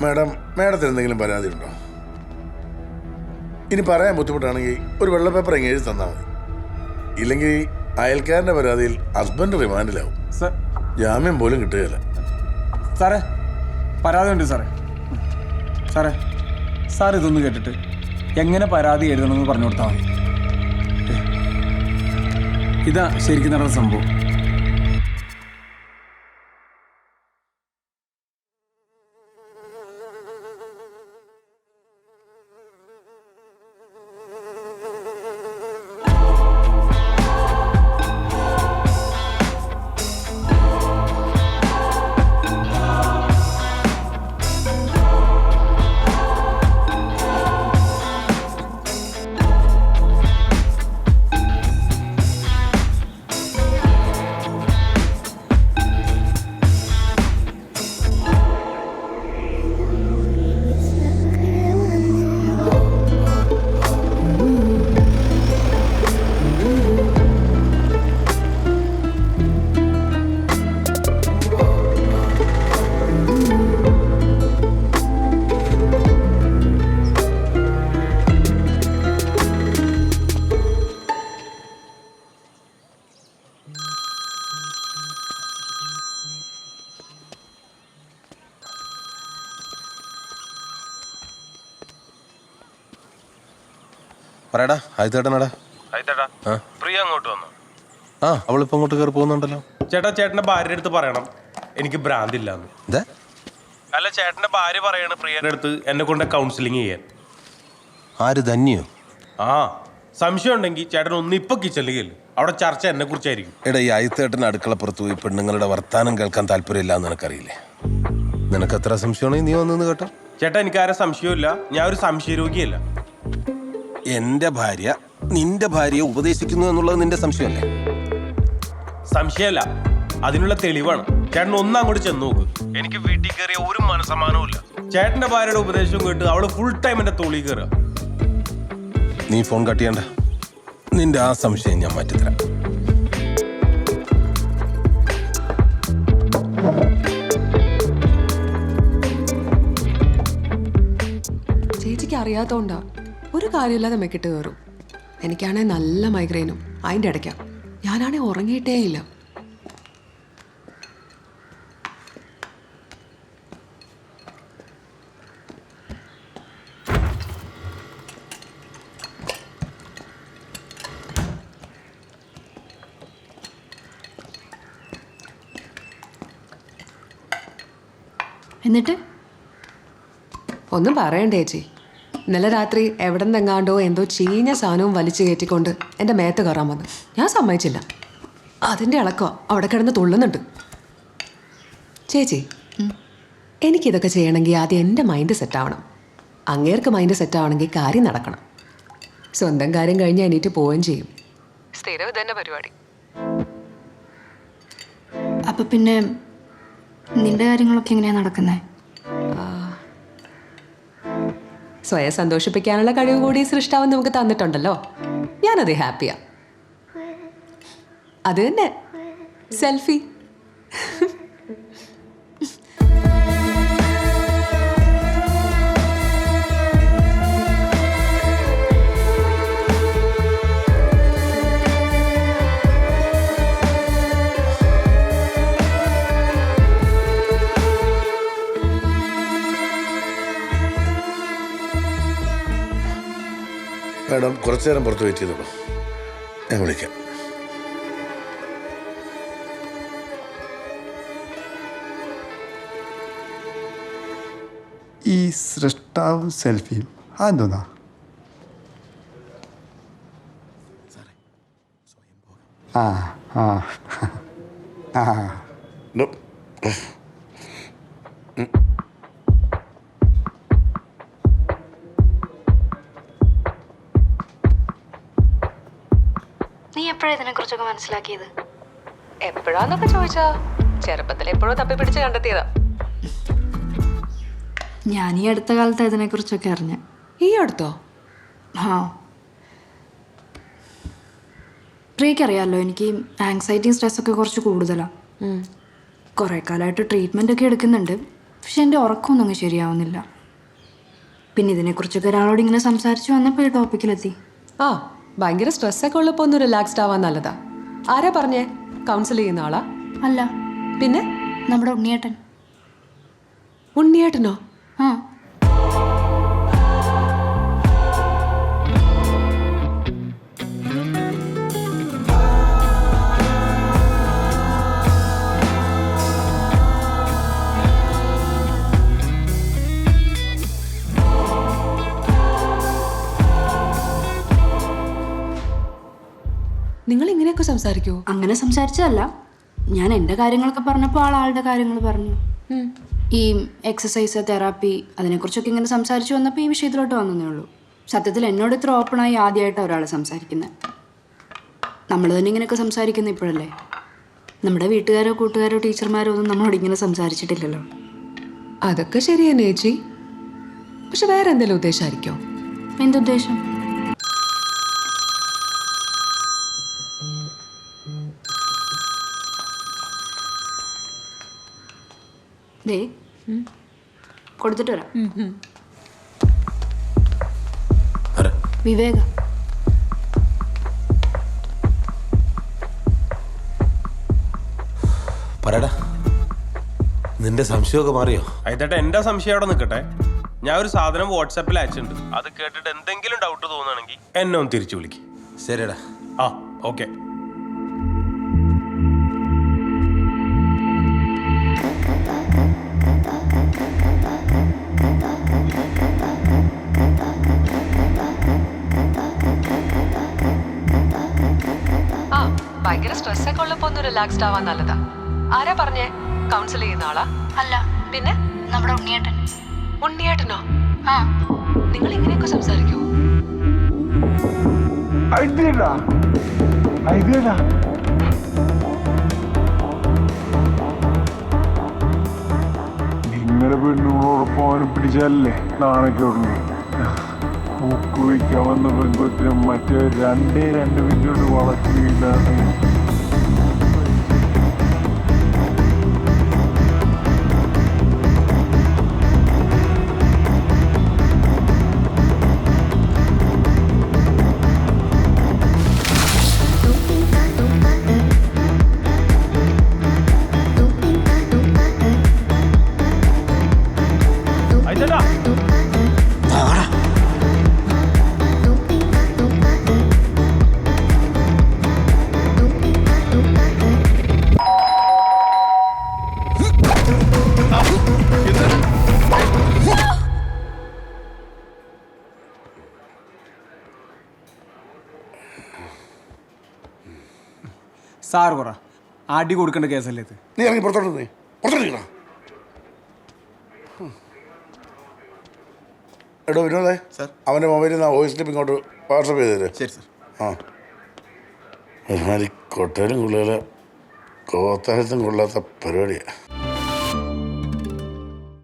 മാഡത്തിന് എന്തെങ്കിലും പരാതി ഉണ്ടോ? ഇനി പറയാൻ ബുദ്ധിമുട്ടാണെങ്കിൽ ഒരു വെള്ള പേപ്പർ എങ്ങനെ എഴുതി തന്നാൽ മതി. ഇല്ലെങ്കിൽ അയൽക്കാരൻ്റെ പരാതിയിൽ ഹസ്ബൻഡ് റിമാൻഡിലാവും. ജാമ്യം പോലും കിട്ടുകയില്ല. സാറേ പരാതി ഉണ്ട് സാറേ. സാർ ഇതൊന്ന് കേട്ടിട്ട് എങ്ങനെ പരാതി എഴുതണമെന്ന് പറഞ്ഞു കൊടുത്താൽ മതി. ഇതാ ശരിക്കും നടന്ന സംഭവം. പറയടാ, ആയിത്തേട്ടനാടാ. പ്രിയ അങ്ങോട്ട് വന്നു. അവളിപ്പോ അങ്ങോട്ട് കയറി പോകുന്നുണ്ടല്ലോ. ചേട്ടന്റെ ഭാര്യയുടെ അടുത്ത് പറയണം എനിക്ക് ഭ്രാന്തില്ലാന്ന്. അല്ല, ചേട്ടന്റെ ഭാര്യ പറയാണ് പ്രിയയുടെ അടുത്ത് എന്നെ കൊണ്ട് കൗൺസിലിംഗ് ചെയ്യാൻ. ആര്, ധന്യോ? സംശയം ഉണ്ടെങ്കിൽ ചേട്ടൻ ഒന്ന് ഇപ്പൊ കിച്ചണിലേക്ക് അവിടെ ചർച്ച എന്നെ കുറിച്ചായിരിക്കും. എടാ, ഈ ആയിത്തേട്ടൻ അടുക്കളപ്പുറത്ത് പോയി പെണ്ണുങ്ങളുടെ വർത്താനം കേൾക്കാൻ താല്പര്യമില്ല എന്ന് നിനക്കറിയില്ലേ? നിനക്ക് എത്ര സംശയമാണെങ്കിൽ നീ വന്നു കേട്ടോ. ചേട്ടാ, എനിക്കാരെ സംശയമില്ല. ഞാൻ ഒരു സംശയരോഗിയല്ല. എന്റെ ഭാര്യ നിന്റെ ഭാര്യയെ ഉപദേശിക്കുന്നു എന്നുള്ളത് നിന്റെ സംശയമല്ലേ? സംശയമല്ല, അതിനുള്ള തെളിവാണ്. ചേട്ടൻ ഒന്ന് അങ്ങോട്ട് ചെന്ന് നോക്ക്. എനിക്ക് വീട്ടിൽ കയറിയ ഒരു മനസ്സമാനവും ഇല്ല. ചേട്ടന്റെ ഭാര്യയുടെ ഉപദേശവും കേട്ട് അവള് ഫുൾ ടൈം എന്റെ തോളിൽ കയറുക. നീ ഫോൺ കട്ട് ചെയ്യണ്ട. നിന്റെ ആ സംശയം ഞാൻ മാറ്റിത്തരാം. ചേച്ചിക്ക് അറിയാത്തോണ്ടാ ഒരു കാര്യമില്ലാതെ മെക്കിട്ട് കയറും. എനിക്കാണെങ്കിൽ നല്ല മൈഗ്രെയിനും അതിൻ്റെ ഇടയ്ക്കാ. ഞാനാണെങ്കിൽ ഉറങ്ങിയിട്ടേ ഇല്ല. എന്നിട്ട് ഒന്നും പറയണ്ടേ ചേച്ചി. ഇന്നലെ രാത്രി എവിടെ നിന്നെങ്ങാണ്ടോ എന്തോ ചീഞ്ഞ സാധനവും വലിച്ചു കയറ്റിക്കൊണ്ട് എൻ്റെ മേത്ത് കയറാൻ വന്നു. ഞാൻ സമ്മതിച്ചില്ല. അതിൻ്റെ ഇളക്കോ അവിടെ കിടന്ന് തുള്ളുന്നുണ്ട്. ചേച്ചി, എനിക്കിതൊക്കെ ചെയ്യണമെങ്കിൽ ആദ്യം എൻ്റെ മൈൻഡ് സെറ്റാവണം. അങ്ങേർക്ക് മൈൻഡ് സെറ്റാവണമെങ്കിൽ കാര്യം നടക്കണം. സ്വന്തം കാര്യം കഴിഞ്ഞ് എണീറ്റ് പോവുകയും ചെയ്യും. സ്ഥിരം ഇതന്നെ പരിപാടി. അപ്പൊ പിന്നെ നിന്റെ കാര്യങ്ങളൊക്കെ എങ്ങനെയാ നടക്കുന്നത്? സ്വയം സന്തോഷിപ്പിക്കാനുള്ള കഴിവ് കൂടി സൃഷ്ടാവൻ നമുക്ക് തന്നിട്ടുണ്ടല്ലോ. ഞാനത് ഹാപ്പിയാ. അത് തന്നെ സെൽഫി. മാഡം, കുറച്ചു നേരം പുറത്ത് വെയിറ്റ് ചെയ്തോളൂ. ഞാൻ വിളിക്കാം. ഈ സൃഷ്ടാവും സെൽഫിയും അതെന്തോന്നാ? ആ ആ ആ നീ എപ്പോഴാ ഇതിനെ കുറിച്ചൊക്കെ മനസ്സിലാക്കിയത്? എപ്പോഴാന്നൊക്കെ ചോദിച്ചാ ചെറുപ്പത്തിൽ എപ്പോഴോ തപ്പി പിടിച്ച് കണ്ടെത്തിയതാ. ഞാൻ ഈ അടുത്ത കാലത്ത് ഇതിനെ കുറിച്ചൊക്കെ അറിഞ്ഞ. ഈ അടുത്തോ? പ്രിയക്കറിയാമല്ലോ, എനിക്ക് ആങ്സൈറ്റിയും സ്ട്രെസ്സൊക്കെ കുറച്ച് കൂടുതലാണ്. കുറേ കാലമായിട്ട് ട്രീറ്റ്മെൻ്റ് ഒക്കെ എടുക്കുന്നുണ്ട്. പക്ഷെ എൻ്റെ ഉറക്കമൊന്നും അങ്ങ് ശരിയാവുന്നില്ല. പിന്നെ ഇതിനെക്കുറിച്ചൊക്കെ ഒരാളോട് ഇങ്ങനെ സംസാരിച്ച് വന്നപ്പോൾ ഈ ടോപ്പിക്കിലെത്തി. ആ ഭയങ്കര സ്ട്രെസ്സൊക്കെ ഉള്ളപ്പോൾ ഒന്ന് റിലാക്സ്ഡ് ആവാൻ നല്ലതാ. ആരാ പറഞ്ഞേ? കൗൺസിൽ ചെയ്യുന്ന ആളാ? അല്ല, പിന്നെ നമ്മുടെ ഉണ്ണിയേട്ടൻ. ഉണ്ണിയേട്ടനോ? ആ, നിങ്ങൾ ഇങ്ങനെയൊക്കെ സംസാരിക്കുമോ? അങ്ങനെ സംസാരിച്ചതല്ല. ഞാൻ എൻ്റെ കാര്യങ്ങളൊക്കെ പറഞ്ഞപ്പോൾ ആളുടെ കാര്യങ്ങൾ പറഞ്ഞു. ഈ എക്സസൈസ്, തെറാപ്പി അതിനെക്കുറിച്ചൊക്കെ ഇങ്ങനെ സംസാരിച്ച് വന്നപ്പോൾ ഈ വിഷയത്തിലോട്ട് വന്നതേ ഉള്ളൂ. സത്യത്തിൽ എന്നോട് ഇത്ര ഓപ്പണായി ആദ്യമായിട്ടാണ് ഒരാൾ സംസാരിക്കുന്നത്. നമ്മൾ തന്നെ ഇങ്ങനെയൊക്കെ സംസാരിക്കുന്നത് ഇപ്പോഴല്ലേ. നമ്മുടെ വീട്ടുകാരോ കൂട്ടുകാരോ ടീച്ചർമാരോ ഒന്നും നമ്മളോട് ഇങ്ങനെ സംസാരിച്ചിട്ടില്ലല്ലോ. അതൊക്കെ ശരിയെന്നെ ചേച്ചി. പക്ഷെ വേറെ എന്തെങ്കിലും ഉദ്ദേശമായിരിക്കോ? എന്തുദ്ദേശം? ദേ കൊടുത്തിട്ട് വരാം. ആരാ? വിവേക. പറയടാ, നിന്റെ സംശയമൊക്കെ മാറിയോ? ആയിട്ടേട്ടാ, എന്റെ സംശയം അവിടെ നിൽക്കട്ടെ. ഞാൻ ഒരു സാധനം വാട്സാപ്പിൽ അയച്ചിട്ടുണ്ട്. അത് കേട്ടിട്ട് എന്തെങ്കിലും ഡൗട്ട് തോന്നുകയാണെങ്കിൽ എന്നെ ഒന്ന് തിരിച്ചു വിളിക്കും. ശരിടാ. ആ ഓക്കെ. ആ ഭയങ്കര സ്ട്രെസ്സൊക്കെ ഉള്ളപ്പോൾ ഒന്ന് റിലാക്സ്ഡ് ആവാൻ നല്ലതാ. ആരാ പറഞ്ഞേ? കൗൺസിൽ ചെയ്യുന്ന ആളാ? അല്ല, പിന്നെ നമ്മുടെ ഉണ്ണിയേട്ടൻ. ഉണ്ണിയേട്ടനോ? ആ, നിങ്ങൾ ഇങ്ങനെയൊക്കെ സംസാരിക്കുമോ? നിങ്ങളുടെ പെണ്ണുങ്ങളോടൊപ്പം അവനെ പിടിച്ചാലല്ലേ നാണക്കേടുള്ളൂ. മൂക്ക് വയ്ക്കാൻ വന്ന പെൺകൊത്തിനും മറ്റേ രണ്ട് മിനിറ്റ് വളർത്തിയില്ലാതെ ആയിട്ടേട്ടാ, സാർ പറ, അടി കൊടുക്കേണ്ട കേസല്ലേ ഇത്? നീ ഇറങ്ങി പുറത്തോട്ടിരിക്കണ. എടോ വിനോദേ, അവൻ്റെ മൊബൈലിൽ നിന്ന് വോയിസ് ക്ലിപ്പ് ഇങ്ങോട്ട് വാട്സപ്പ് ചെയ്തേര്. ശരി സാർ. ആ ഒരുമാതിരി കൊട്ടയിലും കൊള്ളുക കോത്താഴത്തും കൊള്ളാത്ത പരിപാടിയാണ്.